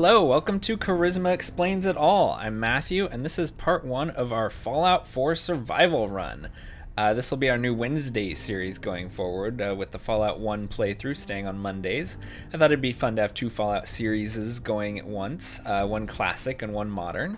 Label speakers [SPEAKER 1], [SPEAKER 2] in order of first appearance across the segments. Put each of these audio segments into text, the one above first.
[SPEAKER 1] Hello, welcome to Charisma Explains It All. I'm Matthew, and this is part 1 of our Fallout 4 survival run. This will be our new Wednesday series going forward, with the Fallout 1 playthrough staying on Mondays. I thought it'd be fun to have 2 Fallout series going at once, one classic and one modern.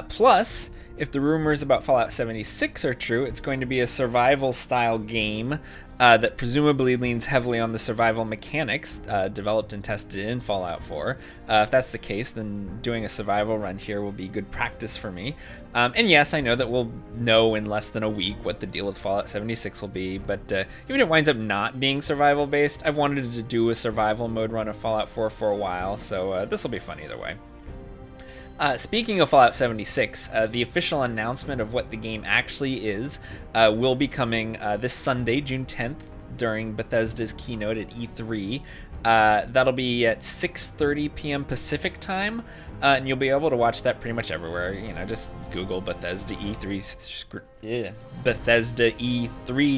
[SPEAKER 1] Plus, if the rumors about Fallout 76 are true, it's going to be a survival-style game that presumably leans heavily on the survival mechanics developed and tested in Fallout 4. If that's the case, then doing a survival run here will be good practice for me. And yes, I know that we'll know in less than a week what the deal with Fallout 76 will be, but even if it winds up not being survival-based, I've wanted to do a survival mode run of Fallout 4 for a while, so this will be fun either way. Speaking of Fallout 76, the official announcement of what the game actually is will be coming this Sunday, June 10th, during Bethesda's keynote at E3. That'll be at 6:30 p.m. Pacific time, and you'll be able to watch that pretty much everywhere. You know, just Google Bethesda E3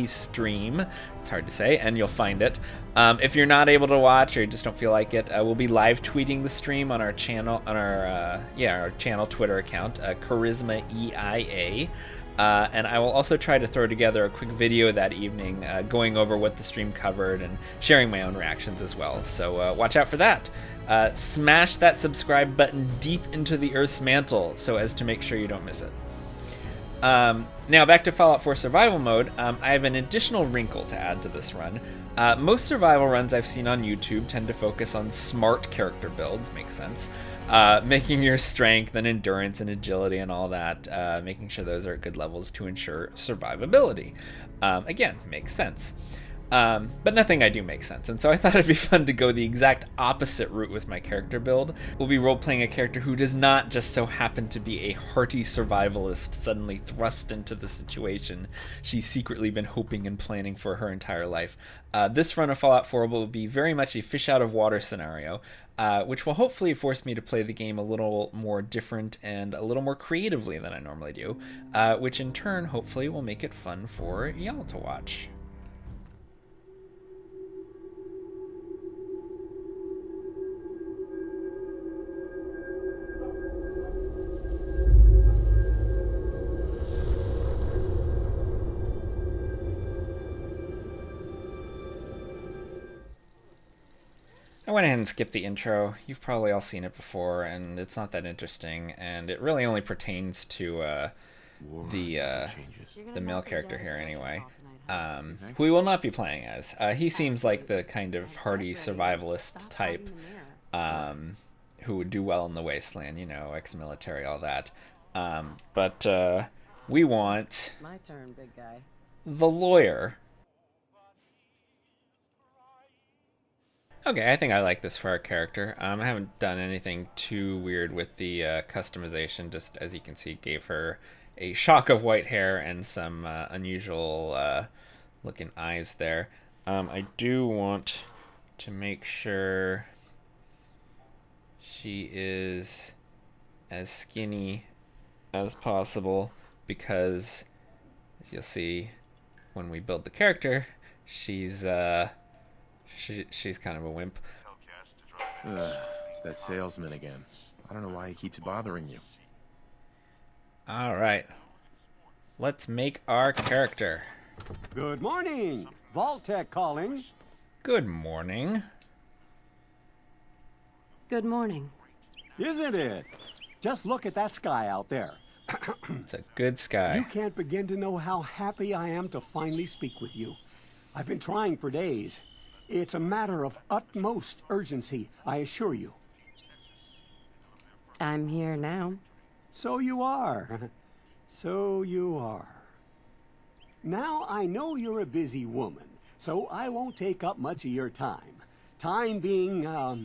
[SPEAKER 1] stream. It's hard to say, and you'll find it. If you're not able to watch or you just don't feel like it, we'll be live tweeting the stream on our channel, our channel Twitter account, Charisma EIA. And I will also try to throw together a quick video that evening going over what the stream covered and sharing my own reactions as well. So watch out for that. Smash that subscribe button deep into the Earth's mantle so as to make sure you don't miss it. Now back to Fallout 4 survival mode. I have an additional wrinkle to add to this run. Most survival runs I've seen on YouTube tend to focus on smart character builds, makes sense. Making your strength and endurance and agility and all that, making sure those are at good levels to ensure survivability. Again, makes sense. But nothing I do makes sense, and so I thought it'd be fun to go the exact opposite route with my character build. We'll be role-playing a character who does not just so happen to be a hearty survivalist suddenly thrust into the situation she's secretly been hoping and planning for her entire life. This run of Fallout 4 will be very much a fish-out-of-water scenario, which will hopefully force me to play the game a little more different and a little more creatively than I normally do, which in turn hopefully will make it fun for y'all to watch. I went ahead and skipped the intro. You've probably all seen it before, and it's not that interesting, and it really only pertains to the male character here anyway, who we will not be playing as. He seems like the kind of hardy survivalist type who would do well in the wasteland, you know, ex-military, all that. But we want
[SPEAKER 2] my turn, big guy.
[SPEAKER 1] The lawyer. Okay, I think I like this for our character. I haven't done anything too weird with the customization. Just as you can see, gave her a shock of white hair and some unusual looking eyes there. I do want to make sure she is as skinny as possible because, as you'll see when we build the character, she's kind of a wimp.
[SPEAKER 3] It's that salesman again. I don't know why he keeps bothering you.
[SPEAKER 1] Alright. Let's make our character.
[SPEAKER 4] Good morning. Vault-Tec calling.
[SPEAKER 1] Good morning.
[SPEAKER 2] Good morning.
[SPEAKER 4] Isn't it? Just look at that sky out there.
[SPEAKER 1] It's a good sky.
[SPEAKER 4] You can't begin to know how happy I am to finally speak with you. I've been trying for days. It's a matter of utmost urgency, I assure you.
[SPEAKER 2] I'm here now.
[SPEAKER 4] So you are. So you are. Now, I know you're a busy woman, so I won't take up much of your time. Time being, a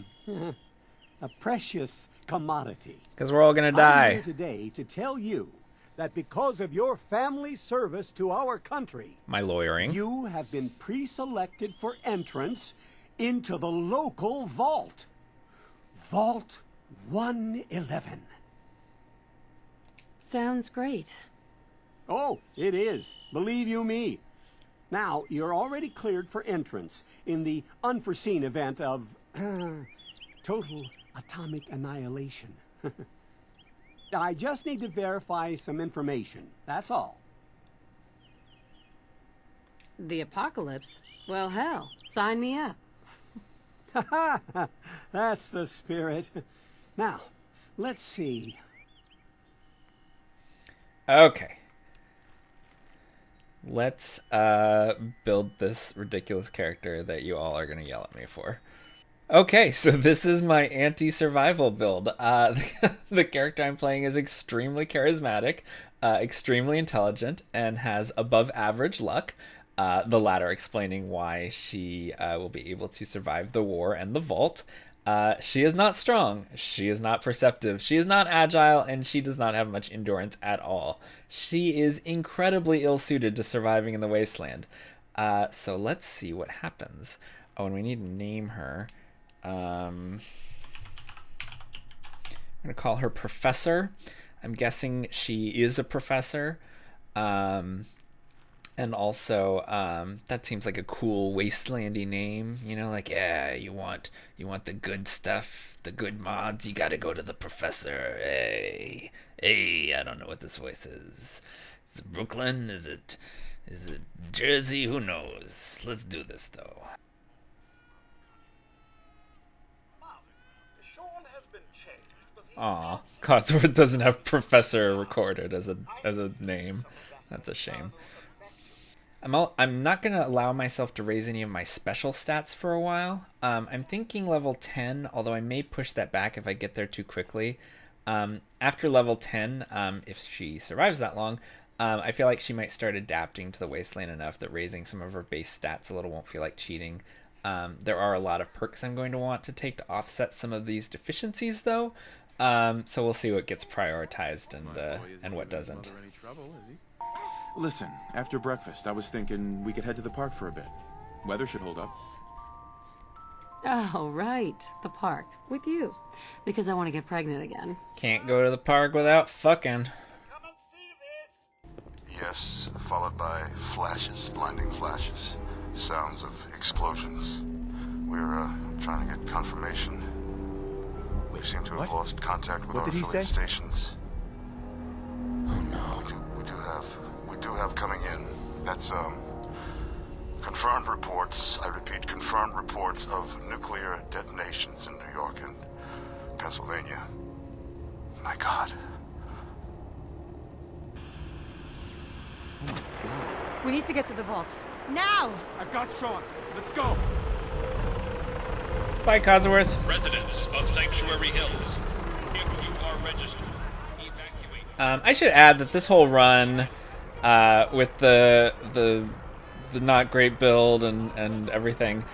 [SPEAKER 4] precious commodity.
[SPEAKER 1] Because we're all gonna die.
[SPEAKER 4] I'm here today to tell you that because of your family's service to our country,
[SPEAKER 1] my lawyering,
[SPEAKER 4] you have been pre-selected for entrance into the local vault. Vault 111.
[SPEAKER 2] Sounds great.
[SPEAKER 4] Oh, it is. Believe you me. Now, you're already cleared for entrance in the unforeseen event of total atomic annihilation. I just need to verify some information. That's all.
[SPEAKER 2] The apocalypse? Well, hell, sign me up.
[SPEAKER 4] That's the spirit. Now, let's see.
[SPEAKER 1] Okay. Let's build this ridiculous character that you all are going to yell at me for. Okay, so this is my anti-survival build. The character I'm playing is extremely charismatic, extremely intelligent, and has above average luck. The latter explaining why she will be able to survive the war and the vault. She is not strong, she is not perceptive, she is not agile, and she does not have much endurance at all. She is incredibly ill-suited to surviving in the wasteland. So let's see what happens. Oh, and we need to name her. I'm going to call her Professor. I'm guessing she is a professor. And also, that seems like a cool wastelandy name, you know, like, yeah, you want the good stuff, the good mods, you gotta go to the professor. Hey, I don't know what this voice is. Is it Brooklyn? Is it Jersey? Who knows? Let's do this, though. Aw, Codsworth doesn't have Professor recorded as a name. That's a shame. I'm not going to allow myself to raise any of my special stats for a while. I'm thinking level 10, although I may push that back if I get there too quickly. After level 10, if she survives that long, I feel like she might start adapting to the wasteland enough that raising some of her base stats a little won't feel like cheating. There are a lot of perks I'm going to want to take to offset some of these deficiencies, though. So we'll see what gets prioritized and what doesn't.
[SPEAKER 3] Listen, after breakfast, I was thinking we could head to the park for a bit. Weather should hold up.
[SPEAKER 2] Oh, right. The park. With you. Because I want to get pregnant again.
[SPEAKER 1] Can't go to the park without fucking.
[SPEAKER 5] Come and see this. Yes, followed by flashes, blinding flashes. Sounds of explosions. We're trying to get confirmation. We seem to have lost contact with our affiliate stations.
[SPEAKER 3] Oh no.
[SPEAKER 5] We do have coming in. That's confirmed reports. I repeat, confirmed reports of nuclear detonations in New York and Pennsylvania. My God.
[SPEAKER 2] We need to get to the vault. Now!
[SPEAKER 3] I've got Sean. Let's go.
[SPEAKER 1] Bye, Codsworth.
[SPEAKER 6] Residents of Sanctuary Hills, if you are registered, evacuate.
[SPEAKER 1] I should add that this whole run, with the not great build and everything,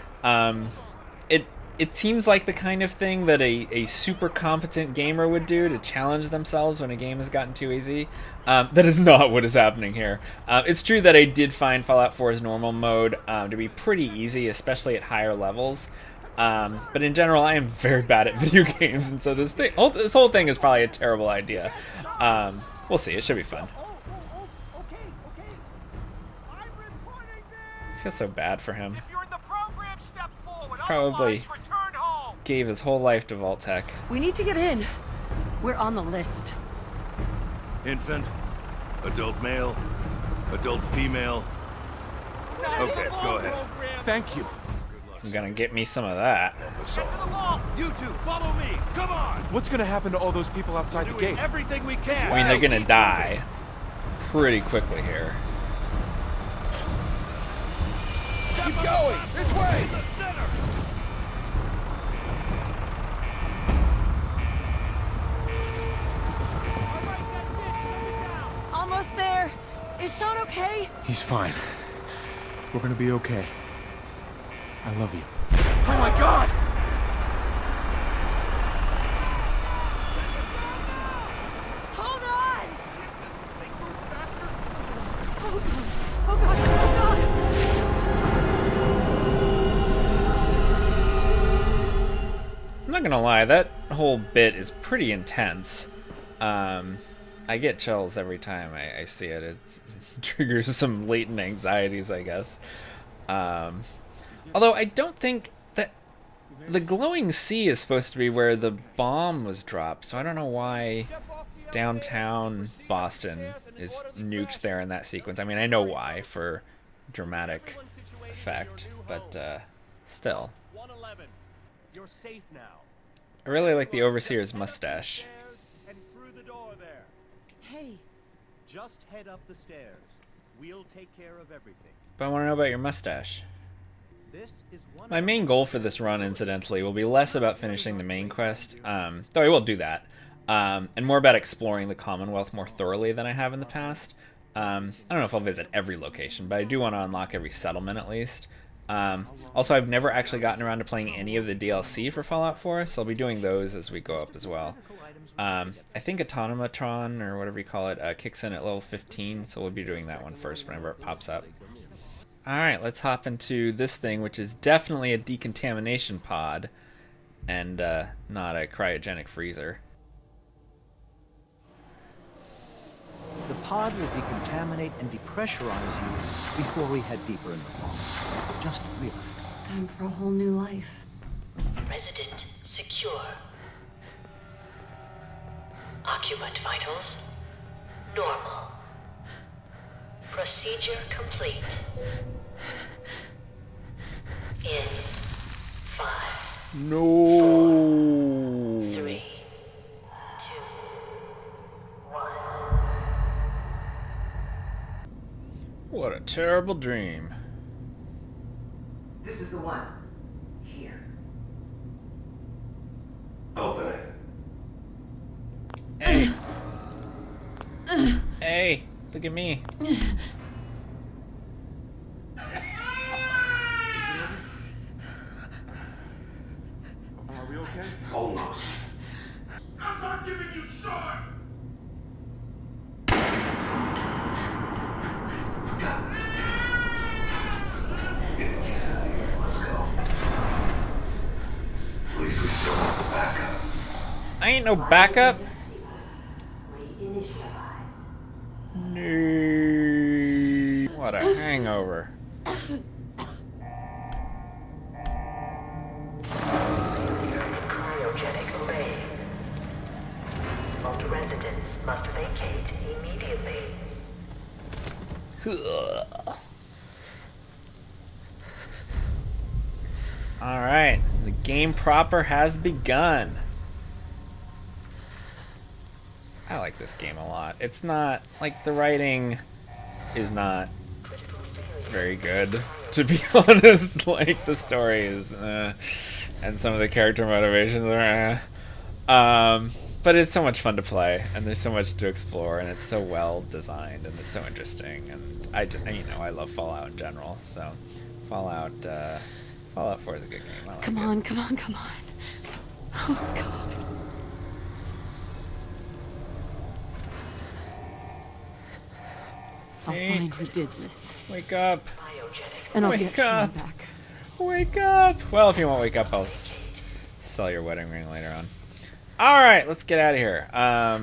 [SPEAKER 1] it seems like the kind of thing that a super competent gamer would do to challenge themselves when a game has gotten too easy. That is not what is happening here. It's true that I did find Fallout 4's normal mode to be pretty easy, especially at higher levels. But in general, I am very bad at video games, and so this whole thing is probably a terrible idea. We'll see. It should be fun.
[SPEAKER 4] Okay. I'm reporting this.
[SPEAKER 1] I feel so bad for him.
[SPEAKER 5] If you're in the program, step forward.
[SPEAKER 1] Probably
[SPEAKER 5] Otherwise, return home.
[SPEAKER 1] gave his whole life to Vault Tech.
[SPEAKER 2] We need to get in. We're on the list.
[SPEAKER 7] Infant, adult male, adult female. Okay, go ahead.
[SPEAKER 3] Thank you.
[SPEAKER 1] I'm gonna get me some of that.
[SPEAKER 5] Get to the wall.
[SPEAKER 7] You two, follow me. Come on.
[SPEAKER 3] What's gonna happen to all those people outside the
[SPEAKER 7] Doing
[SPEAKER 3] gate?
[SPEAKER 7] everything we can.
[SPEAKER 1] I mean, they're gonna die pretty quickly here.
[SPEAKER 7] Keep going. This way. The center.
[SPEAKER 2] Almost there. Is Sean okay?
[SPEAKER 3] He's fine. We're gonna be okay. I love you. Oh my God!
[SPEAKER 2] Hold on! Oh God! Oh God! Oh God!
[SPEAKER 1] I'm not gonna lie, that whole bit is pretty intense. I get chills every time I see it. It triggers some latent anxieties, I guess. Although I don't think that The glowing sea is supposed to be where the bomb was dropped, so I don't know why downtown Boston is nuked there in that sequence. I mean, I know why, for dramatic effect, but still.
[SPEAKER 8] 111. You're safe now.
[SPEAKER 1] I really like the Overseer's mustache.
[SPEAKER 8] And through the door there.
[SPEAKER 2] Hey,
[SPEAKER 8] Just head up the stairs. We'll take care of everything.
[SPEAKER 1] But I want to know about your mustache.
[SPEAKER 8] This is one
[SPEAKER 1] My main goal for this run, incidentally, will be less about finishing the main quest, though I will do that, and more about exploring the Commonwealth more thoroughly than I have in the past. I don't know if I'll visit every location, but I do want to unlock every settlement at least. Also, I've never actually gotten around to playing any of the DLC for Fallout 4, so I'll be doing those as we go up as well. I think Automatron, or whatever you call it, kicks in at level 15, so we'll be doing that one first whenever it pops up. Alright, let's hop into this thing, which is definitely a decontamination pod, and not a cryogenic freezer.
[SPEAKER 9] The pod will decontaminate and depressurize you before we head deeper in the vault. Just relax.
[SPEAKER 2] time for a whole new life.
[SPEAKER 10] Resident secure. Occupant vitals normal. Procedure complete. In 5.
[SPEAKER 1] No.
[SPEAKER 10] 4, 3, 2, 1.
[SPEAKER 1] What a terrible dream.
[SPEAKER 2] This is the one. Here.
[SPEAKER 5] Open it.
[SPEAKER 1] Hey. Hey, look at me.
[SPEAKER 3] Are we okay?
[SPEAKER 5] Almost.
[SPEAKER 6] I'm not giving you shot!
[SPEAKER 5] Let's go. At least we still have the backup.
[SPEAKER 1] I ain't no backup. No. What a hangover.
[SPEAKER 10] Cryogenic array. Vault residents must vacate immediately.
[SPEAKER 1] Alright, the game proper has begun. I like this game a lot. It's not, like, the writing is not very good, to be honest. Like, the story is, and some of the character motivations are, but it's so much fun to play, and there's so much to explore, and it's so well designed, and it's so interesting, and I love Fallout in general, so Fallout 4 is a good game. I like
[SPEAKER 2] Come
[SPEAKER 1] it.
[SPEAKER 2] on, come on, come on. Oh, God. I'll
[SPEAKER 1] Hey.
[SPEAKER 2] find who did this,
[SPEAKER 1] Wake up!
[SPEAKER 2] and I'll
[SPEAKER 1] Wake
[SPEAKER 2] get Sean
[SPEAKER 1] up.
[SPEAKER 2] back.
[SPEAKER 1] Wake up! Well, if you won't wake up, I'll sell your wedding ring later on. Alright, let's get out of here. I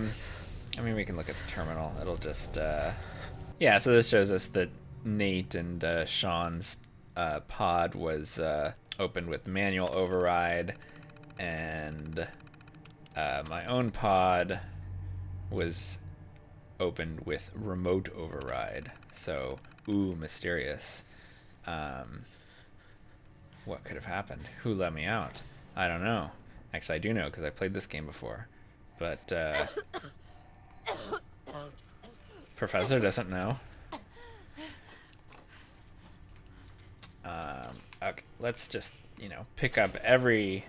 [SPEAKER 1] mean, we can look at the terminal. It'll just, yeah, so this shows us that Nate and Sean's pod was opened with manual override, and my own pod was opened with remote override. So, ooh, mysterious. What could have happened? Who let me out? I don't know. Actually, I do know because I played this game before. But, Professor doesn't know. Okay, let's just, pick up every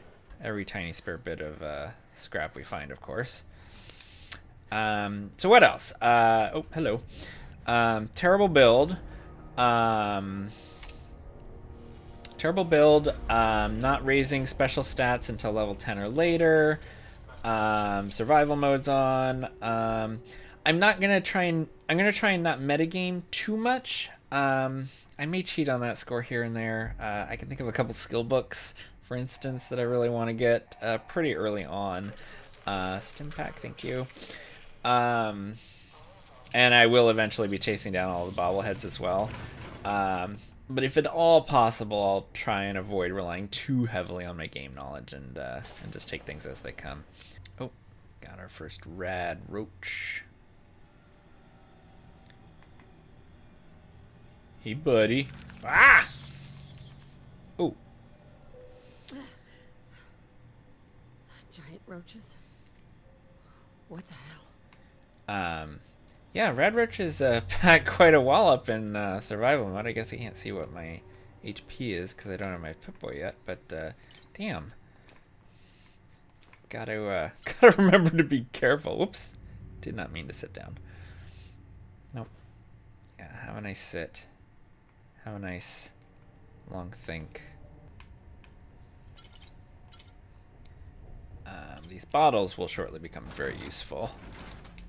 [SPEAKER 1] tiny spare bit of scrap we find, of course. So what else? Oh, hello. Terrible build. Terrible build. Not raising special stats until level 10 or later. Survival mode's on. I'm gonna try and not metagame too much. I may cheat on that score here and there. I can think of a couple skill books, for instance, that I really want to get pretty early on. Stim pack, thank you. And I will eventually be chasing down all the bobbleheads as well. But if at all possible, I'll try and avoid relying too heavily on my game knowledge and just take things as they come. Oh, got our first rad roach. Hey, buddy. Ah! Oh.
[SPEAKER 2] Giant roaches? What the hell?
[SPEAKER 1] Yeah, rad roaches pack quite a wallop in survival mode. I guess I can't see what my HP is because I don't have my Pip-Boy yet, but damn. Gotta remember to be careful. Whoops. Did not mean to sit down. Nope. Yeah, have a nice sit. Have a nice long think. These bottles will shortly become very useful,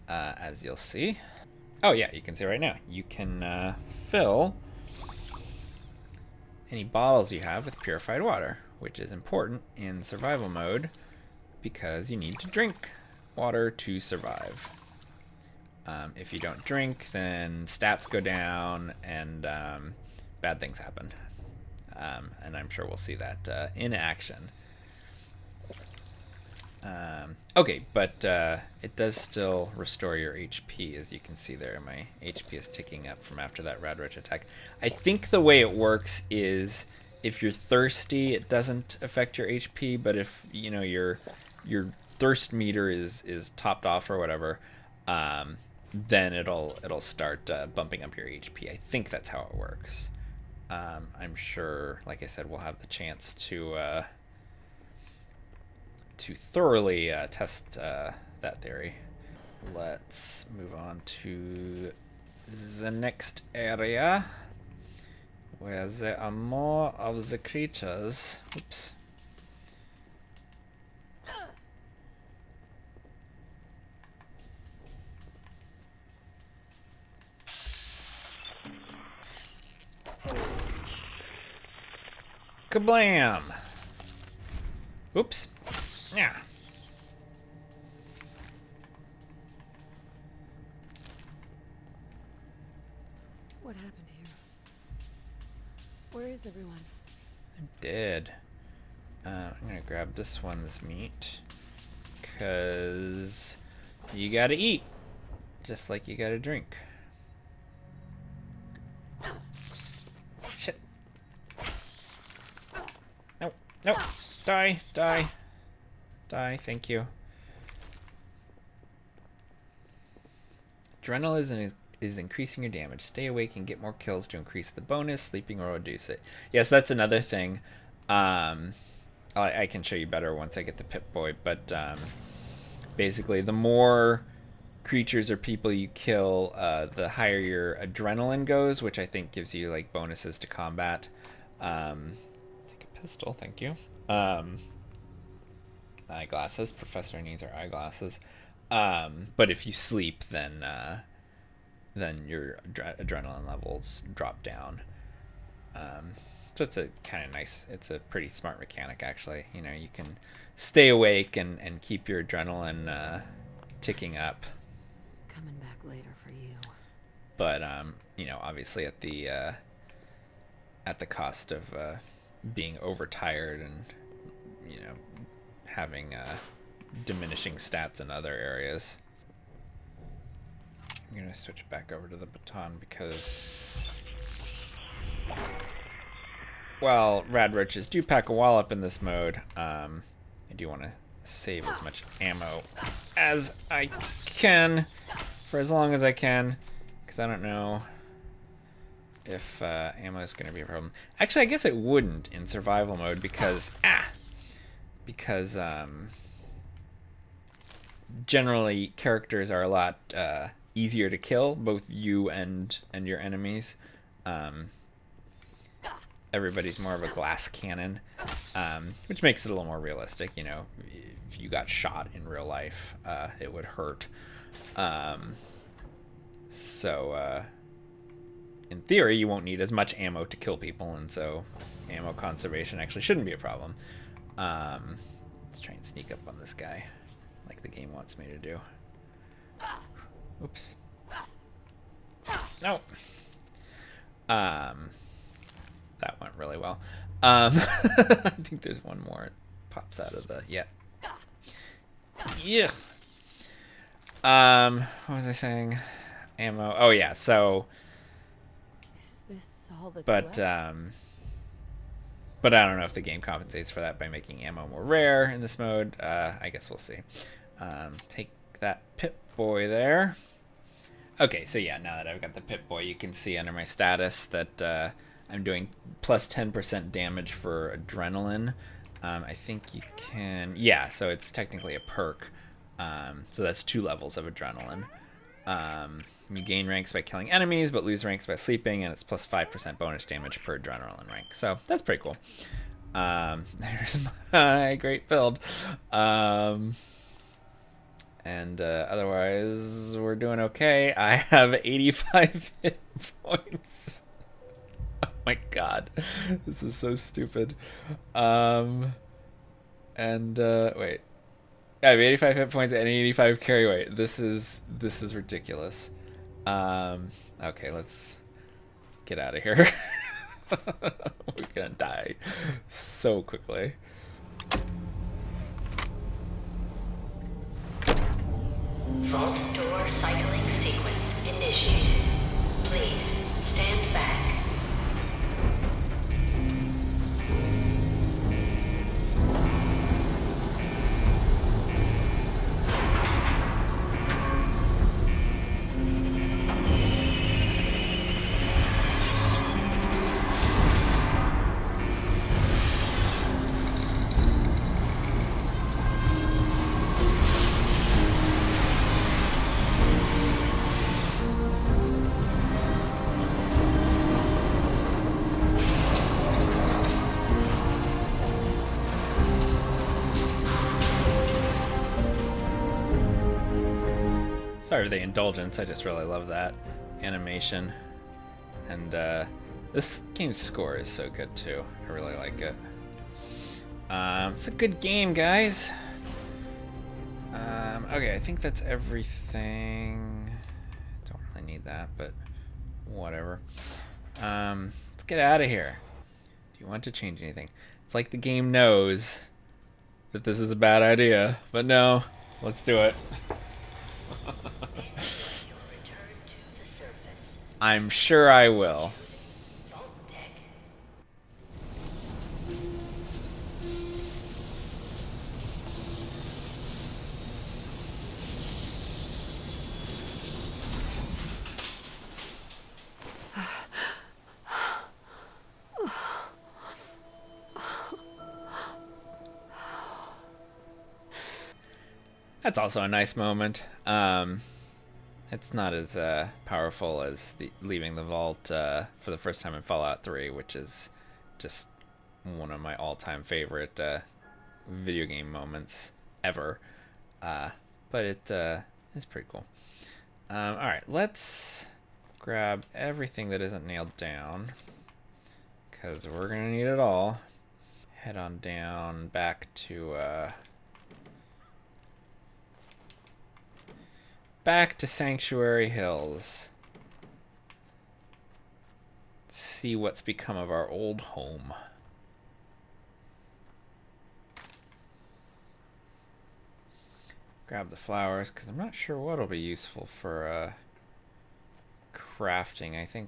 [SPEAKER 1] as you'll see. Oh yeah, you can see right now. You can fill any bottles you have with purified water, which is important in survival mode because you need to drink water to survive. If you don't drink, then stats go down and bad things happen. And I'm sure we'll see that in action. Okay, but it does still restore your HP, as you can see there. My HP is ticking up from after that rad roach attack. I think the way it works is if you're thirsty, it doesn't affect your HP, but if you know your thirst meter is topped off or whatever, then it'll start bumping up your HP. I think that's how it works. I'm sure, like I said, we'll have the chance to thoroughly test that theory. Let's move on to the next area where there are more of the creatures. Oops. Kablam! Oops. Yeah.
[SPEAKER 2] What happened here? Where is everyone?
[SPEAKER 1] I'm dead. I'm gonna grab this one's meat, cause you gotta eat, just like you gotta drink. Shit. No, no, die, die. Die, thank you. Adrenaline is increasing your damage. Stay awake and get more kills to increase the bonus. Sleeping or reduce it. Yes, that's another thing. I can show you better once I get the Pip-Boy, but basically the more creatures or people you kill, the higher your adrenaline goes, which I think gives you like bonuses to combat. Take a pistol, thank you. Eyeglasses. Professor needs our eyeglasses. But if you sleep, then your adrenaline levels drop down. So it's a kind of nice, it's a pretty smart mechanic actually. You know, you can stay awake and keep your adrenaline ticking up.
[SPEAKER 2] Coming back later for you.
[SPEAKER 1] But you know, obviously at the cost of being overtired and, you know, having diminishing stats in other areas. I'm gonna switch back over to the baton because, well, rad roaches do pack a wallop in this mode. I do want to save as much ammo as I can for as long as I can, because I don't know if ammo is going to be a problem. Actually, I guess it wouldn't in survival mode because generally characters are a lot easier to kill, both you and your enemies. Everybody's more of a glass cannon, which makes it a little more realistic. You know, if you got shot in real life, it would hurt. So in theory, you won't need as much ammo to kill people, and so ammo conservation actually shouldn't be a problem. Let's try and sneak up on this guy, like the game wants me to do. Oops. No. that went really well. I think there's one more. It pops out of the yeah. What was I saying? Ammo. Oh yeah. So.
[SPEAKER 2] Is this all that's
[SPEAKER 1] But
[SPEAKER 2] left?
[SPEAKER 1] but I don't know if the game compensates for that by making ammo more rare in this mode. I guess we'll see. Take that Pip-Boy there. Okay, so yeah, now that I've got the Pip-Boy, you can see under my status that I'm doing plus 10% damage for adrenaline. I think you can... Yeah, so it's technically a perk. So that's 2 levels of adrenaline. You gain ranks by killing enemies, but lose ranks by sleeping, and it's plus 5% bonus damage per adrenaline rank. So that's pretty cool. There's my great build. And otherwise, we're doing okay. I have 85 hit points. Oh my god. This is so stupid. Wait. I have 85 hit points and 85 carry weight. This is ridiculous. Okay, let's get out of here. We're gonna die so quickly.
[SPEAKER 10] Vault door cycling sequence initiated. Please stand back.
[SPEAKER 1] Sorry for the indulgence, I just really love that animation. And this game's score is so good too. I really like it. It's a good game, guys. Okay, I think that's everything. Don't really need that, but whatever. Let's get out of here. Do you want to change anything? It's like the game knows that this is a bad idea, but no, let's do it. I'm sure I will. That's also a nice moment. It's not as powerful as leaving the vault for the first time in Fallout 3, which is just one of my all-time favorite video game moments ever. But it is pretty cool. Alright, let's grab everything that isn't nailed down, because we're going to need it all. Head on down back to... back to Sanctuary Hills. See what's become of our old home. Grab the flowers, because I'm not sure what'll be useful for crafting. I think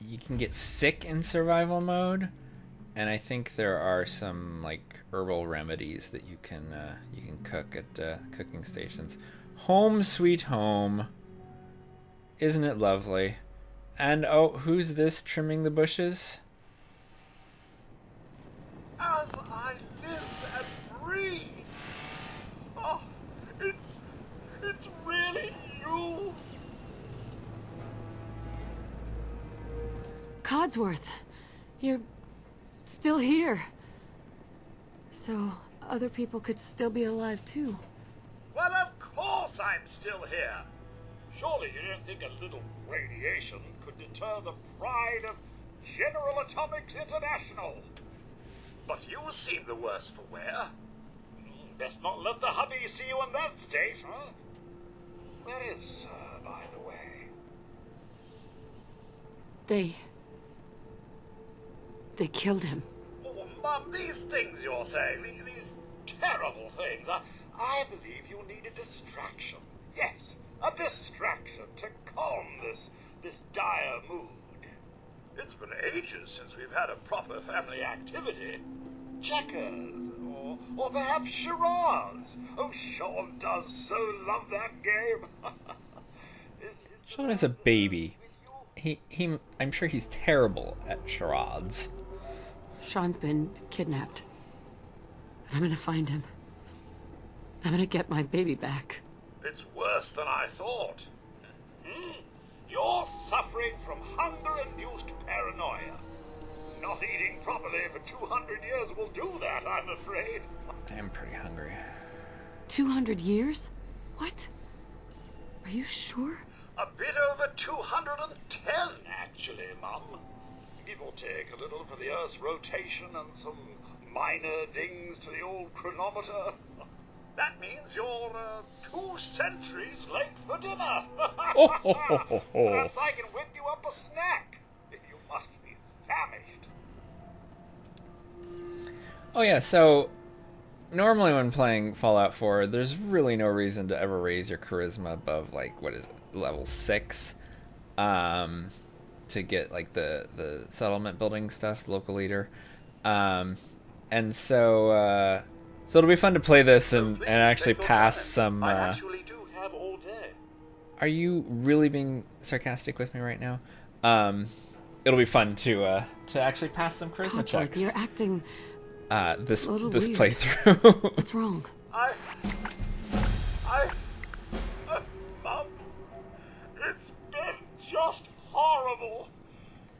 [SPEAKER 1] you can get sick in survival mode, and I think there are some like herbal remedies that you can cook at cooking stations. Home sweet home. Isn't it lovely? And oh, who's this trimming the bushes?
[SPEAKER 7] As I live and breathe. Oh, it's really you.
[SPEAKER 2] Codsworth, you're still here. So other people could still be alive too.
[SPEAKER 7] Well, of course I'm still here. Surely you don't think a little radiation could deter the pride of General Atomics International? But you seem the worse for wear. Best not let the hubby see you in that state, huh? Where is Sir, by the way?
[SPEAKER 2] They killed him.
[SPEAKER 7] Oh, Mum, these things you're saying, these terrible things, I believe you need a distraction. Yes, a distraction to calm this dire mood. It's been ages since we've had a proper family activity. Checkers, or perhaps charades. Oh, Sean does so love that game.
[SPEAKER 1] Sean is a baby. I'm sure he's terrible at charades.
[SPEAKER 2] Sean's been kidnapped. I'm gonna find him. I'm gonna get my baby back.
[SPEAKER 7] It's worse than I thought. You're suffering from hunger-induced paranoia. Not eating properly for 200 years will do that, I'm afraid.
[SPEAKER 1] I am pretty hungry.
[SPEAKER 2] 200 years? What? Are you sure?
[SPEAKER 7] A bit over 210, actually, Mum. Give or take a little for the Earth's rotation and some minor dings to the old chronometer. That means you're 2 centuries late for dinner. Perhaps I can whip you up a snack. You must be famished.
[SPEAKER 1] Oh yeah, so normally when playing Fallout 4, there's really no reason to ever raise your charisma above, like, what is it, level 6, to get like the settlement building stuff, local leader, and so it'll be fun to play this and actually pass some.
[SPEAKER 7] I actually do have all day.
[SPEAKER 1] Are you really being sarcastic with me right now? It'll be fun to actually pass some charisma checks.
[SPEAKER 2] You're acting
[SPEAKER 1] this
[SPEAKER 2] weird.
[SPEAKER 1] playthrough.
[SPEAKER 2] What's wrong?
[SPEAKER 7] Mum, it's been just horrible.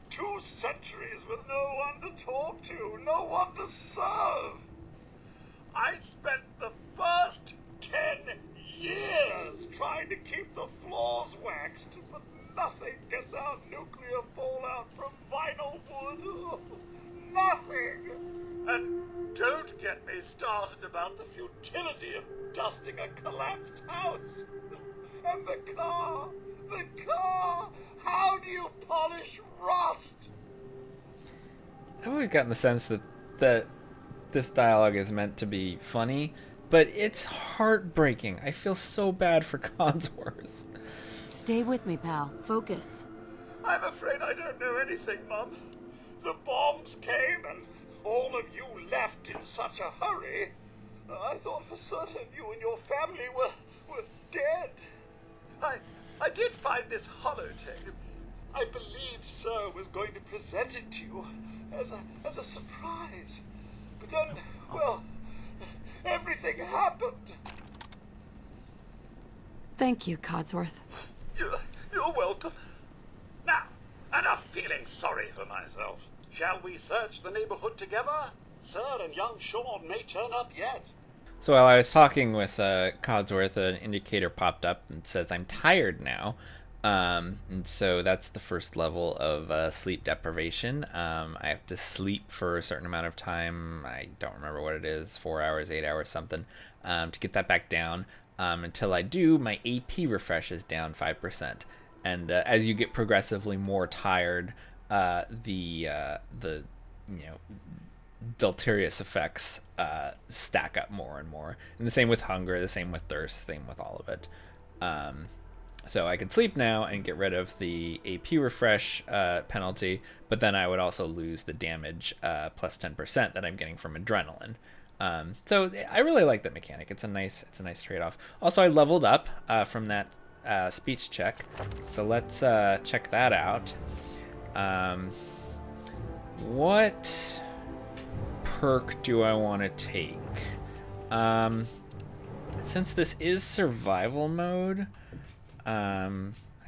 [SPEAKER 7] 2 centuries with no one to talk to, no one to serve. I spent the first 10 years trying to keep the floors waxed, but nothing gets out nuclear fallout from vinyl wood. Nothing! And don't get me started about the futility of dusting a collapsed house. And the car! How do you polish rust?
[SPEAKER 1] I've always gotten the sense that this dialogue is meant to be funny, but it's heartbreaking. I feel so bad for Codsworth.
[SPEAKER 2] Stay with me, pal. Focus.
[SPEAKER 7] I'm afraid I don't know anything, Mum. The bombs came and all of you left in such a hurry. I thought for certain you and your family were dead. I did find this holotape. I believe Sir was going to present it to you as a surprise. But then, well, everything happened.
[SPEAKER 2] Thank you, Codsworth.
[SPEAKER 7] You're welcome. Now, enough feeling sorry for myself. Shall we search the neighborhood together? Sir and young Sean may turn up yet.
[SPEAKER 1] So while I was talking with Codsworth, an indicator popped up and says I'm tired now. And so that's the first level of sleep deprivation. I have to sleep for a certain amount of time. I don't remember what it is, 4 hours, 8 hours, something, to get that back down. Until I do, my AP refreshes down 5%. And as you get progressively more tired, the deleterious effects stack up more and more. And the same with hunger, the same with thirst, the same with all of it. So I could sleep now and get rid of the AP refresh penalty, but then I would also lose the damage plus 10% that I'm getting from adrenaline. So I really like that mechanic. It's a nice trade-off. Also, I leveled up from that speech check, so let's check that out. What perk do I want to take? Since this is survival mode, I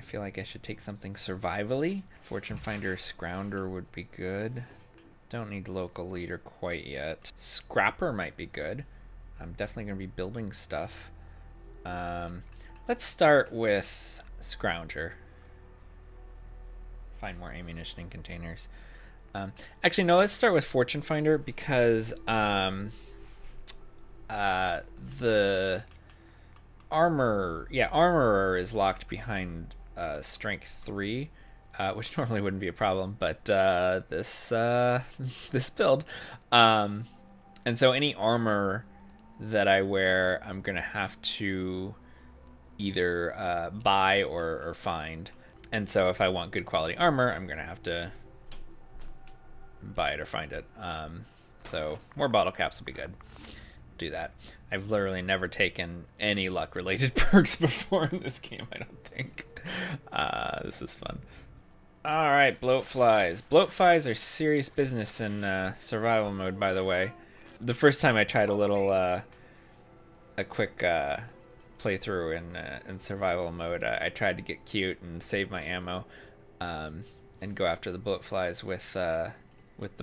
[SPEAKER 1] feel like I should take something survivally. Fortune Finder Scrounger would be good. Don't need local leader quite yet. Scrapper might be good. I'm definitely going to be building stuff. Let's start with Scrounger. Find more ammunition in containers. Actually, no, let's start with Fortune Finder because the armorer is locked behind strength 3, which normally wouldn't be a problem, but this this build. And so any armor that I wear, I'm gonna have to either buy or find. And so if I want good quality armor, I'm gonna have to buy it or find it. So more bottle caps would be good. Do that. I've literally never taken any luck related perks before in this game, I don't think. This is fun. Alright, bloatflies. Bloatflies are serious business in survival mode, by the way. The first time I tried a quick playthrough in survival mode, I tried to get cute and save my ammo and go after the bloatflies with the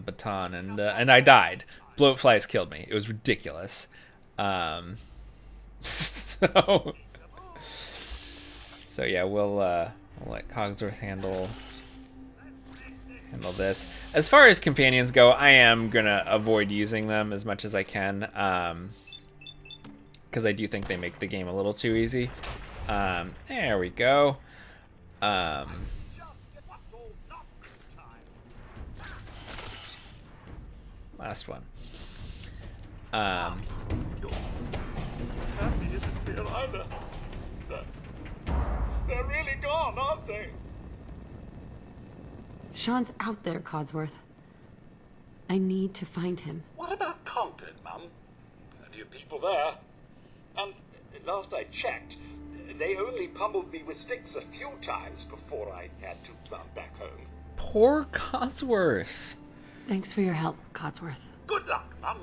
[SPEAKER 1] baton, and I died. Bloatflies killed me. It was ridiculous. So yeah, we'll let Cogsworth handle this. As far as companions go, I am gonna avoid using them as much as I can, because I do think they make the game a little too easy. There we go. Last one.
[SPEAKER 7] Happy isn't here either. They're really gone, aren't they?
[SPEAKER 2] Sean's out there, Codsworth. I need to find him.
[SPEAKER 7] What about Concord, Mum? Plenty of people there. And last I checked, they only pummeled me with sticks a few times before I had to run back home.
[SPEAKER 1] Poor Codsworth.
[SPEAKER 2] Thanks for your help, Codsworth.
[SPEAKER 7] Good luck, Mum.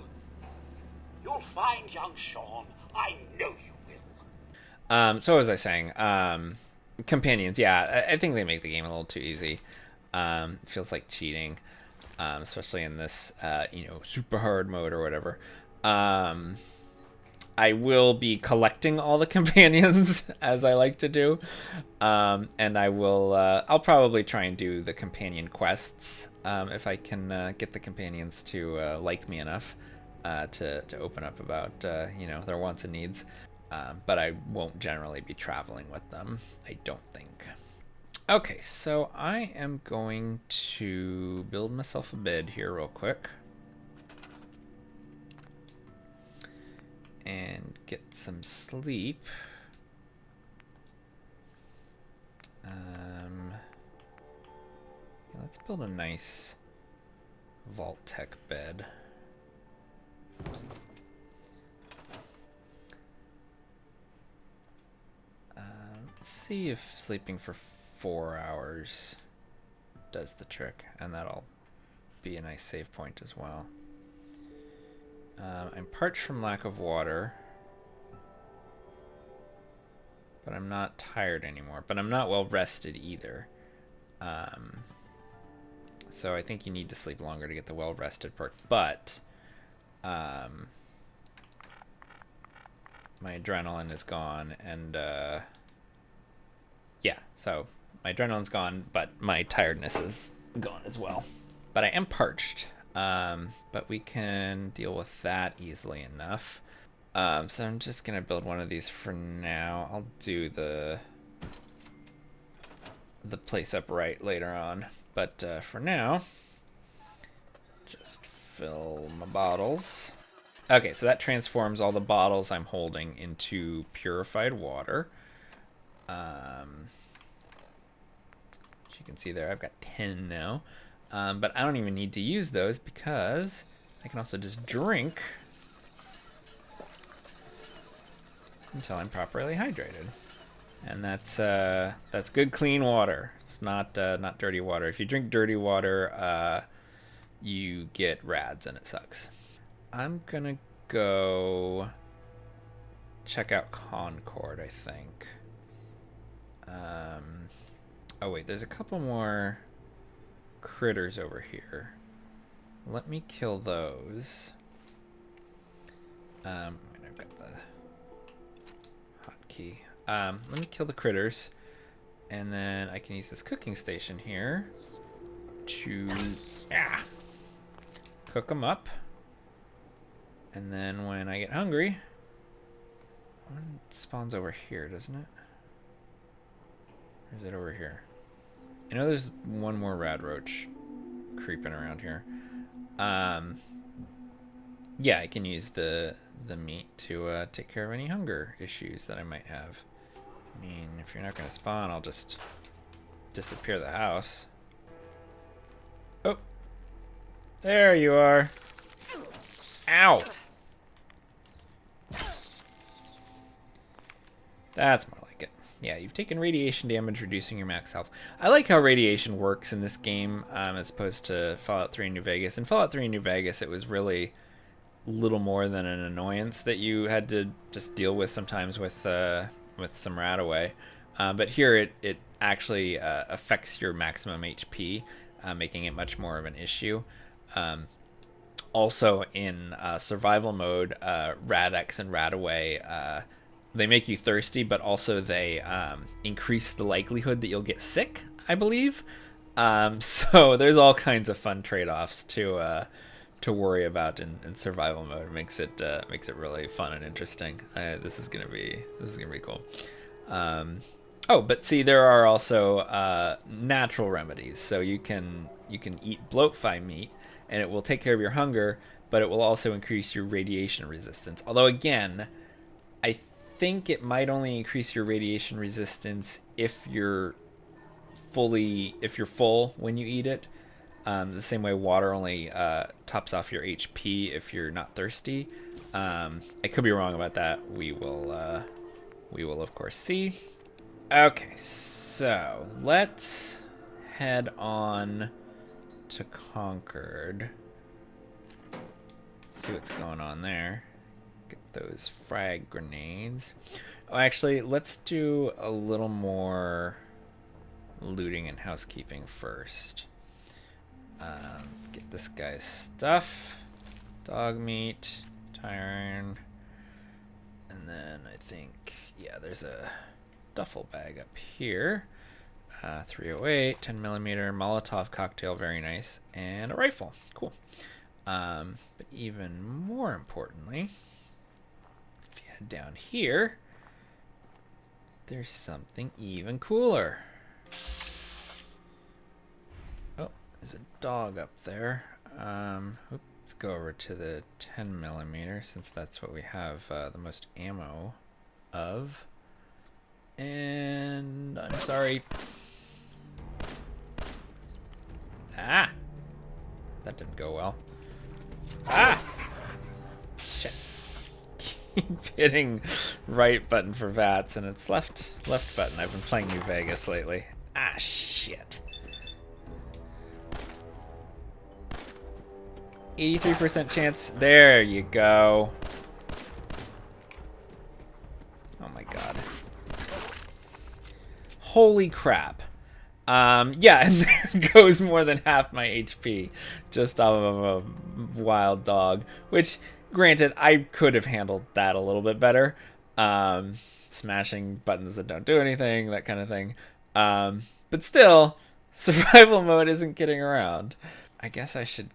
[SPEAKER 7] You'll find young Sean. I know you will.
[SPEAKER 1] So what was I saying? Companions, yeah, I think they make the game a little too easy. It feels like cheating, especially in this, super hard mode or whatever. I will be collecting all the companions as I like to do, and I'll probably try and do the companion quests if I can get the companions to like me enough to open up about their wants and needs. But I won't generally be traveling with them, I don't think. Okay, so I am going to build myself a bed here real quick. And get some sleep. Let's build a nice Vault-Tec bed. Let's see if sleeping for 4 hours does the trick, and that'll be a nice save point as well. I'm parched from lack of water, but I'm not tired anymore, but I'm not well rested either. So I think you need to sleep longer to get the well rested perk, but my adrenaline is gone, and yeah, so my adrenaline's gone, but my tiredness is gone as well. But I am parched, but we can deal with that easily enough. So I'm just gonna build one of these for now. I'll do the place up right later on, but for now, just fill my bottles. Okay, so that transforms all the bottles I'm holding into purified water. As you can see there, I've got 10 now. But I don't even need to use those because I can also just drink until I'm properly hydrated. And that's good clean water. It's not dirty water. If you drink dirty water, you get rads and it sucks. I'm gonna go check out Concord, I think. Oh wait, there's a couple more critters over here. Let me kill those. I've got the hotkey. Let me kill the critters, and then I can use this cooking station here to cook them up. And then when I get hungry, one spawns over here, doesn't it? Or is it over here? I know there's one more rad roach creeping around here. Yeah, I can use the meat to take care of any hunger issues that I might have. I mean, if you're not going to spawn, I'll just disappear the house. Oh, there you are. Ow. That's more like it. Yeah, you've taken radiation damage, reducing your max health. I like how radiation works in this game, as opposed to Fallout 3 and New Vegas. In Fallout 3 and New Vegas, it was really little more than an annoyance that you had to just deal with sometimes with some RadAway. But here it actually affects your maximum HP, making it much more of an issue. Also in survival mode, Rad-X and RadAway, they make you thirsty, but also they increase the likelihood that you'll get sick, I believe. So there's all kinds of fun trade-offs to worry about in survival mode. It makes it really fun and interesting. This is gonna be cool. Oh, but see, there are also natural remedies. So you can eat bloatfly meat, and it will take care of your hunger, but it will also increase your radiation resistance. Although again, I think it might only increase your radiation resistance if you're full when you eat it. The same way water only tops off your HP if you're not thirsty. I could be wrong about that. We will of course see. Okay, so let's head on to Concord. See what's going on there. Get those frag grenades. Oh, actually, let's do a little more looting and housekeeping first. Get this guy's stuff. Dog meat, tire iron. And then I think, yeah, there's a duffel bag up here. 308, 10mm, Molotov cocktail, very nice. And a rifle, cool. But even more importantly, if you head down here, there's something even cooler. Oh, there's a dog up there. Let's go over to the 10mm since that's what we have the most ammo of. And I'm sorry. Ah! That didn't go well. Ah! Shit. Keep hitting right button for VATS and it's left button. I've been playing New Vegas lately. Ah, shit. 83% chance. There you go. Oh my god. Holy crap. Yeah, and there goes more than half my HP just off of a wild dog, which, granted, I could have handled that a little bit better. Smashing buttons that don't do anything, that kind of thing. But still, survival mode isn't getting around. I guess I should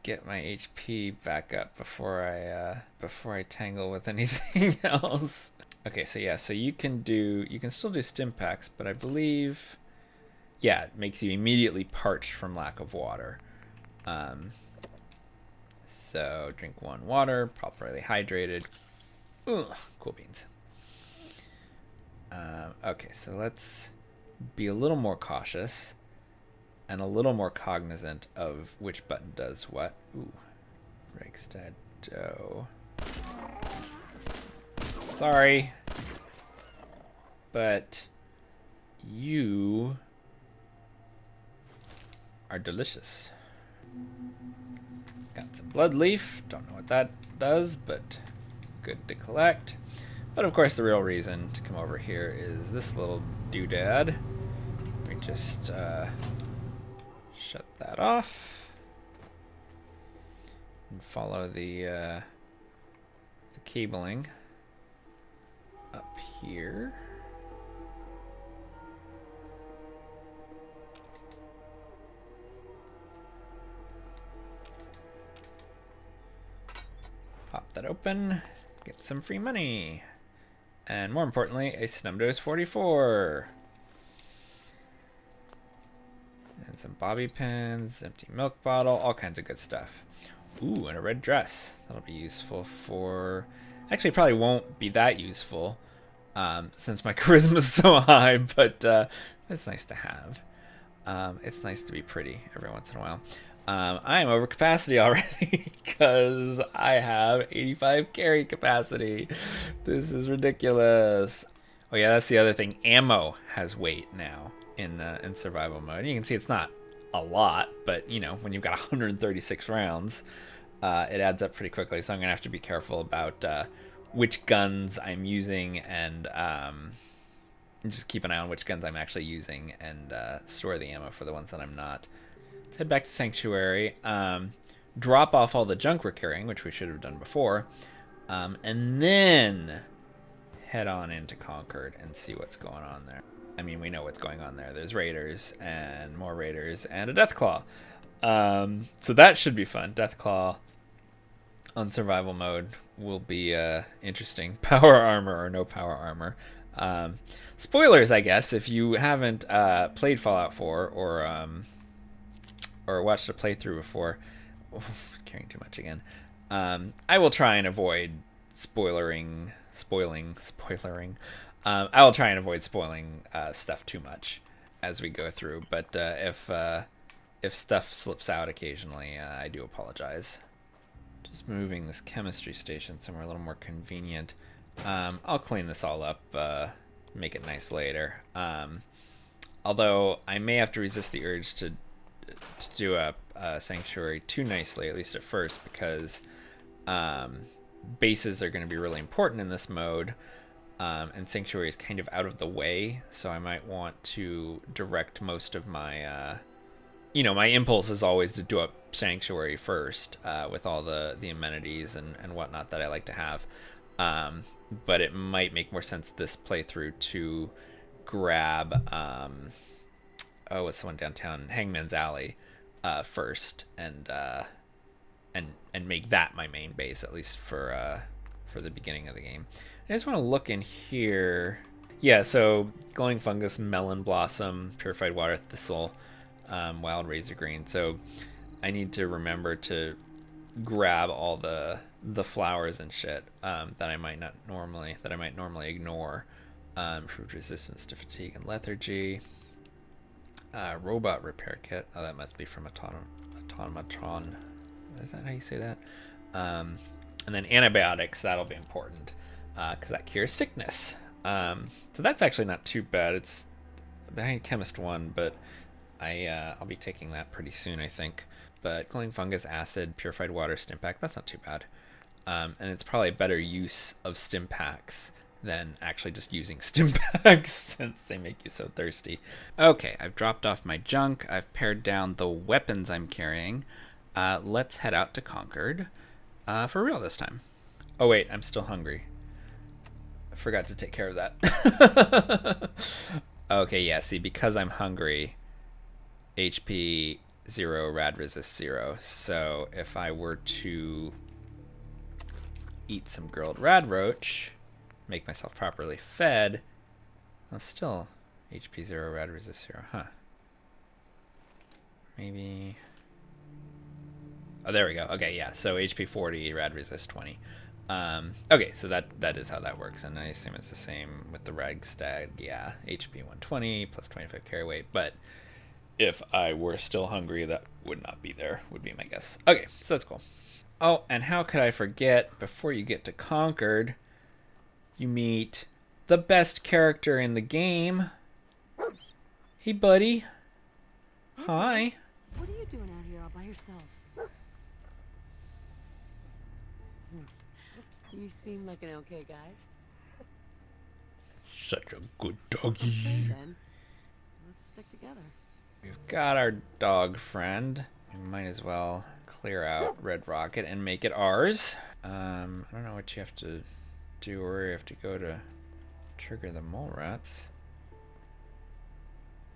[SPEAKER 1] get my HP back up before I tangle with anything else. Okay, so yeah, so you can still do stim packs, but I believe, yeah, it makes you immediately parched from lack of water. So drink 1 water, properly hydrated. Ugh, cool beans. Okay, so let's be a little more cautious and a little more cognizant of which button does what. Ooh, Regstad dough. Sorry, but you are delicious. Got some blood leaf. Don't know what that does, but good to collect. But of course, the real reason to come over here is this little doodad. We just shut that off and follow the cabling up here. Pop that open, get some free money, and more importantly, a Snumdose 44. And some bobby pins, empty milk bottle, all kinds of good stuff. Ooh, and a red dress. That'll be useful for... Actually, probably won't be that useful since my charisma is so high, but it's nice to have. It's nice to be pretty every once in a while. I am over capacity already because I have 85 carry capacity. This is ridiculous. Oh yeah, that's the other thing. Ammo has weight now in survival mode. You can see it's not a lot, but you know, when you've got 136 rounds, it adds up pretty quickly. So I'm gonna have to be careful about which guns I'm using and just keep an eye on which guns I'm actually using and store the ammo for the ones that I'm not. Let's head back to Sanctuary. Drop off all the junk we're carrying, which we should have done before, and then head on into Concord and see what's going on there. I mean, we know what's going on there. There's raiders and more raiders and a Deathclaw. So that should be fun. Deathclaw on survival mode will be interesting. Power armor or no power armor. Spoilers, I guess, if you haven't played Fallout 4 or watched a playthrough before. Carrying too much again. I will try and avoid spoiling. I will try and avoid spoiling stuff too much as we go through, but if stuff slips out occasionally, I do apologize. Just moving this chemistry station somewhere a little more convenient. I'll clean this all up, make it nice later. Although I may have to resist the urge to do a Sanctuary too nicely, at least at first, because bases are going to be really important in this mode, and Sanctuary is kind of out of the way, so I might want to direct most of my my impulse is always to do up Sanctuary first, with all the amenities and whatnot that I like to have, but it might make more sense this playthrough to grab what's the one downtown, Hangman's Alley, first, and make that my main base, at least for the beginning of the game. I just want to look in here. Yeah, so glowing fungus, melon blossom, purified water thistle, wild razor green. So I need to remember to grab all the flowers and shit that I might normally ignore. Improved resistance to fatigue and lethargy. Robot repair kit. Oh, that must be from Automatron. Is that how you say that? And then antibiotics. That'll be important because that cures sickness. So that's actually not too bad. It's behind Chemist 1, but I'll be taking that pretty soon, I think. But glowing fungus, acid, purified water, stim pack. That's not too bad. And it's probably a better use of stim packs than actually just using stim packs since they make you so thirsty. Okay, I've dropped off my junk. I've pared down the weapons I'm carrying. Let's head out to Concord for real this time. Oh wait, I'm still hungry. I forgot to take care of that. Okay, yeah, see, because I'm hungry, HP 0, rad resist 0. So if I were to eat some grilled rad roach, make myself properly fed, well, still HP 0, rad resist 0, huh? Maybe... Oh, there we go. Okay, yeah, so HP 40, rad resist 20. Okay, so that is how that works, and I assume it's the same with the rag stag. Yeah, HP 120 plus 25 carry weight, but if I were still hungry, that would not be there, would be my guess. Okay, so that's cool. Oh, and how could I forget, before you get to Concord, you meet the best character in the game. Hey, buddy. Hi.
[SPEAKER 2] What are you doing out here all by yourself? You seem like an okay guy.
[SPEAKER 1] Such a good doggy.
[SPEAKER 2] Okay, then. Let's stick together.
[SPEAKER 1] We've got our dog friend. We might as well clear out Red Rocket and make it ours. I don't know what you have to do or where you have to go to trigger the mole rats.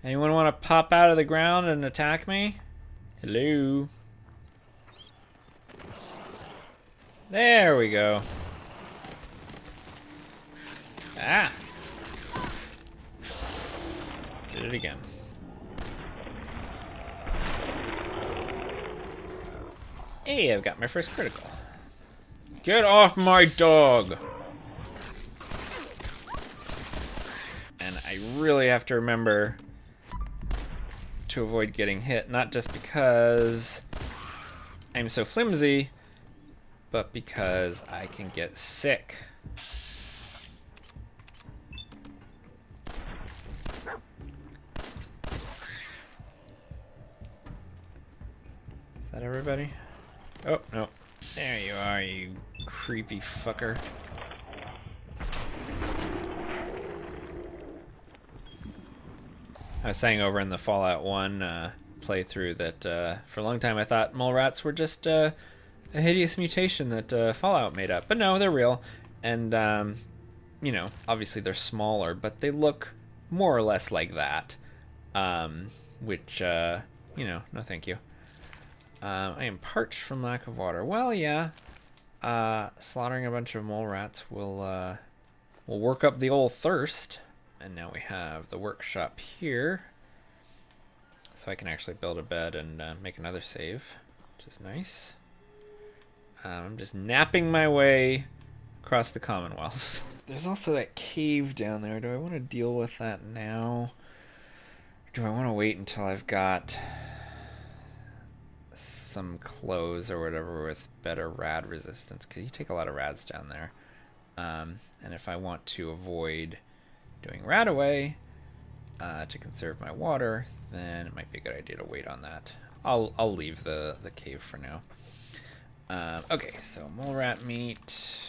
[SPEAKER 1] Anyone want to pop out of the ground and attack me? Hello? There we go. Ah! Did it again. Hey, I've got my first critical. Get off my dog! And I really have to remember to avoid getting hit, not just because I'm so flimsy, but because I can get sick. Is that everybody? Oh, no. There you are, you creepy fucker. I was saying over in the Fallout 1 playthrough that for a long time I thought mole rats were just a hideous mutation that Fallout made up. But no, they're real. And, you know, obviously they're smaller, but they look more or less like that. Which, you know, no thank you. I am parched from lack of water. Well, yeah. Slaughtering a bunch of mole rats will work up the old thirst. And now we have the workshop here. So I can actually build a bed and make another save, which is nice. I'm just napping my way across the Commonwealth. There's also that cave down there. Do I want to deal with that now? Or do I want to wait until I've got some clothes or whatever with better rad resistance? Because you take a lot of rads down there. And if I want to avoid doing rad away to conserve my water, then it might be a good idea to wait on that. I'll leave the cave for now. Okay, so mole rat meat.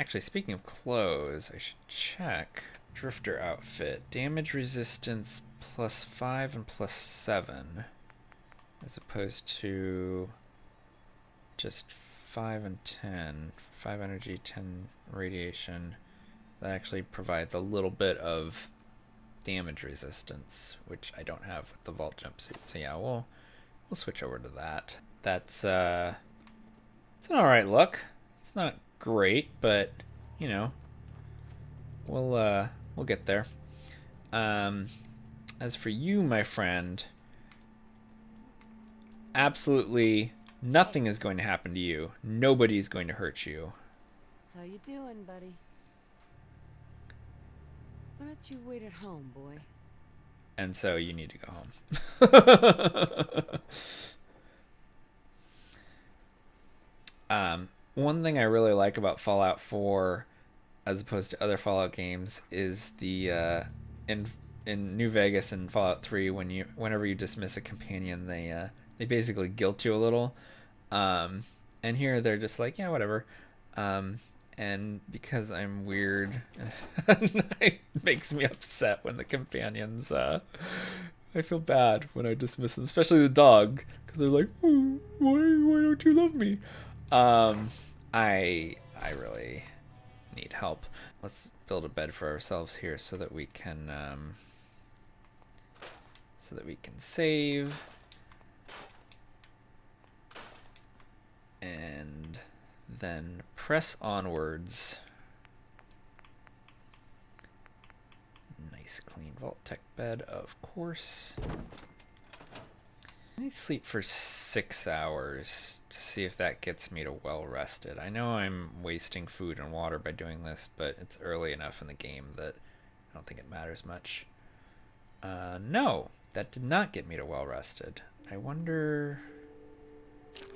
[SPEAKER 1] Actually, speaking of clothes, I should check. Drifter outfit. Damage resistance +5 and +7. As opposed to just 5 and 10. 5 energy, 10 radiation. That actually provides a little bit of damage resistance, which I don't have with the vault jumpsuit. So yeah, we'll switch over to that. That's it's an alright look. It's not great, but you know, we'll get there. As for you, my friend, absolutely nothing is going to happen to you. Nobody is going to hurt you.
[SPEAKER 2] How you doing, buddy? Why don't you wait at home, boy?
[SPEAKER 1] And so you need to go home. One thing I really like about Fallout 4, as opposed to other Fallout games, is the in New Vegas and Fallout 3, whenever you dismiss a companion, they basically guilt you a little. And here they're just like, yeah, whatever. And because I'm weird, it makes me upset when the companions, I feel bad when I dismiss them, especially the dog, because they're like, oh, why don't you love me? I really need help. Let's build a bed for ourselves here so that we can save. And then press onwards. Nice clean vault tech bed, of course. I need to sleep for 6 hours to see if that gets me to well rested. I know I'm wasting food and water by doing this, but it's early enough in the game that I don't think it matters much. No, that did not get me to well rested. I wonder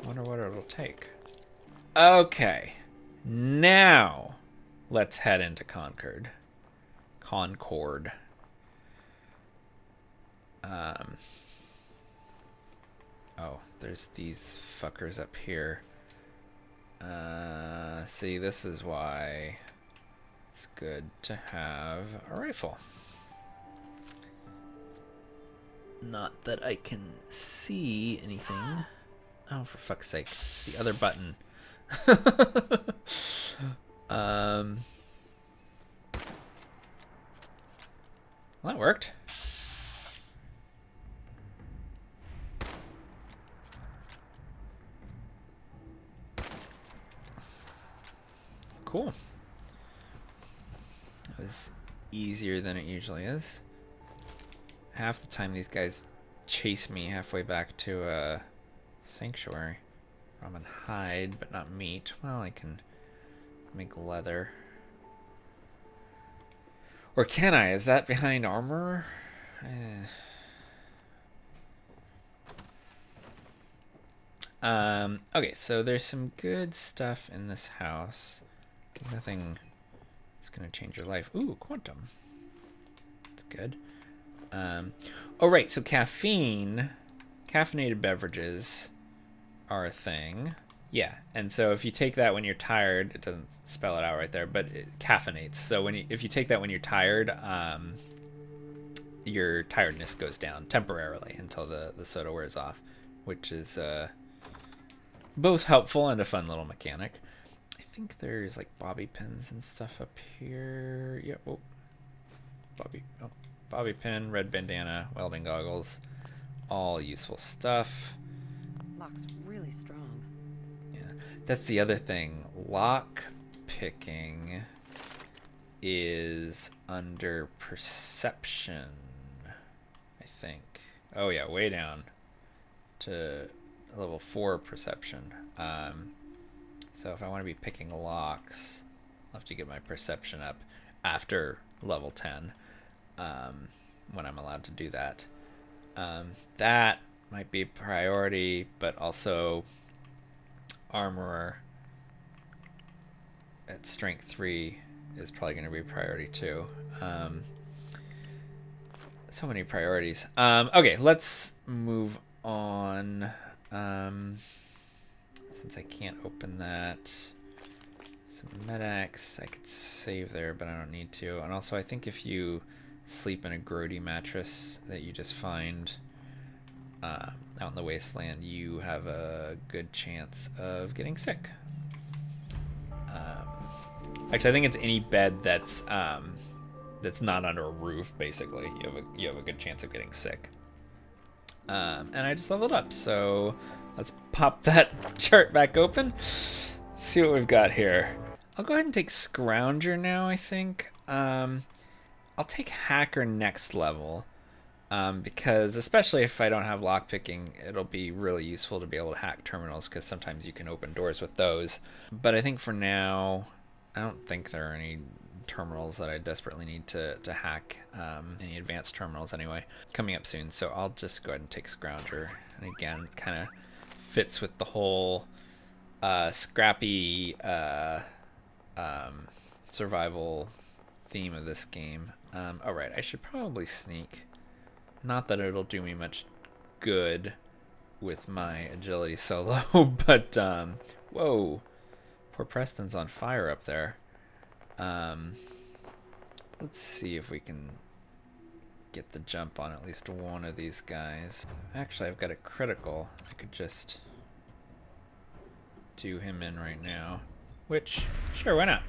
[SPEAKER 1] what it'll take. Okay, now let's head into Concord. Oh, there's these fuckers up here. See, this is why it's good to have a rifle. Not that I can see anything. Oh, for fuck's sake, it's the other button. Well, that worked. Cool. That was easier than it usually is. Half the time these guys chase me halfway back to Sanctuary. Ramen hide, but not meat. Well, I can make leather. Or can I? Is that behind armor? Okay, so there's some good stuff in this house. Nothing that's gonna change your life. Ooh, quantum. That's good. Oh right, so caffeinated beverages are a thing. Yeah, and so if you take that when you're tired, it doesn't spell it out right there, but it caffeinates. So if you take that when you're tired, your tiredness goes down temporarily until the soda wears off, which is both helpful and a fun little mechanic. I think there's like bobby pins and stuff up here. Yep. Oh, bobby pin, red bandana, welding goggles, all useful stuff.
[SPEAKER 2] Lock's really strong.
[SPEAKER 1] That's the other thing. Lock picking is under perception, I think. Oh yeah, way down to level 4 perception. So if I want to be picking locks, I'll have to get my perception up after level 10, when I'm allowed to do that. That might be a priority, but also armorer at strength 3 is probably going to be priority too. So many priorities. Okay, let's move on. Since I can't open that, some Medex, I could save there, but I don't need to. And also, I think if you sleep in a grody mattress that you just find out in the wasteland, you have a good chance of getting sick. Actually, I think it's any bed that's not under a roof. Basically, you have a good chance of getting sick. And I just leveled up, so let's pop that chart back open. Let's see what we've got here. I'll go ahead and take Scrounger now. I think I'll take Hacker next level. Because especially if I don't have lockpicking, it'll be really useful to be able to hack terminals, because sometimes you can open doors with those. But I think for now, I don't think there are any terminals that I desperately need to hack, any advanced terminals anyway, coming up soon. So I'll just go ahead and take Scrounger. And again, it kind of fits with the whole scrappy survival theme of this game. Alright, I should probably sneak. Not that it'll do me much good with my agility solo, but, whoa, poor Preston's on fire up there. Let's see if we can get the jump on at least one of these guys. Actually, I've got a critical. I could just do him in right now, which, sure, why not?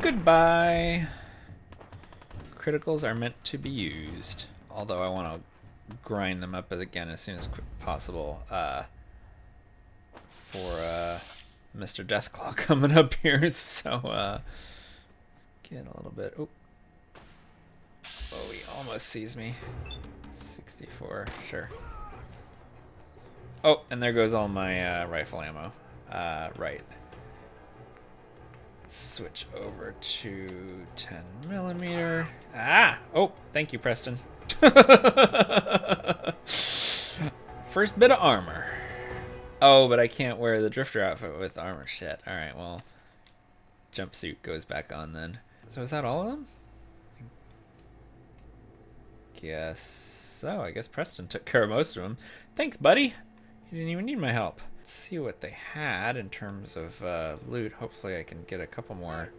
[SPEAKER 1] Goodbye. Criticals are meant to be used, although I want to grind them up again as soon as possible for Mr. Deathclaw coming up here. So let's get a little bit. Oh, he almost sees me. 64, sure. Oh, and there goes all my rifle ammo. Right. Switch over to 10mm. Ah! Oh, thank you, Preston. First bit of armor. Oh, but I can't wear the drifter outfit with armor. Shit. Alright, well, jumpsuit goes back on then. So is that all of them? Guess so. I guess Preston took care of most of them. Thanks, buddy. You didn't even need my help. Let's see what they had in terms of loot. Hopefully I can get a couple more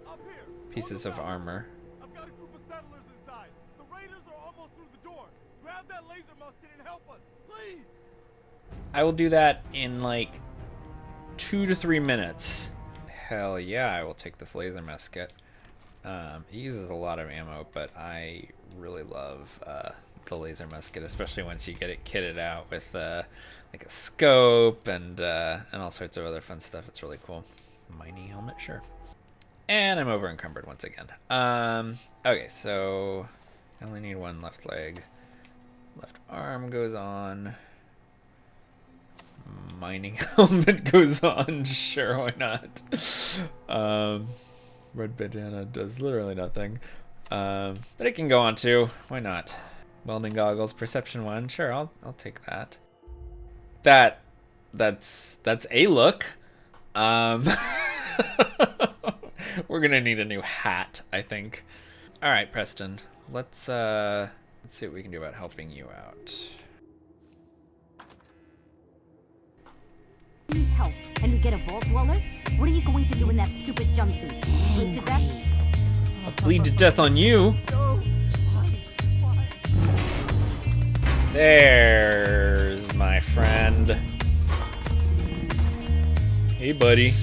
[SPEAKER 1] pieces of armor.
[SPEAKER 11] I've got a group of settlers inside. The raiders are almost through the door. Grab that laser musket and help us, please.
[SPEAKER 1] I will do that in like 2 to 3 minutes. Hell yeah, I will take this laser musket. It uses a lot of ammo, but I really love the laser musket, especially once you get it kitted out with like a scope and all sorts of other fun stuff. It's really cool. Mining helmet, sure. And I'm over encumbered once again. Okay, so I only need one left leg. Left arm goes on. mining helmet goes on. Sure, why not? Red bandana does literally nothing. But it can go on too. Why not? Welding goggles, perception 1. Sure, I'll take that. That's a look. We're gonna need a new hat, I think. All right, Preston. Let's see what we can do about helping you out.
[SPEAKER 12] Need help, and you get a vault dweller? What are you going to do in that stupid jumpsuit? Bleed to death?
[SPEAKER 1] I'll bleed to death on you. There's my friend. Hey, buddy.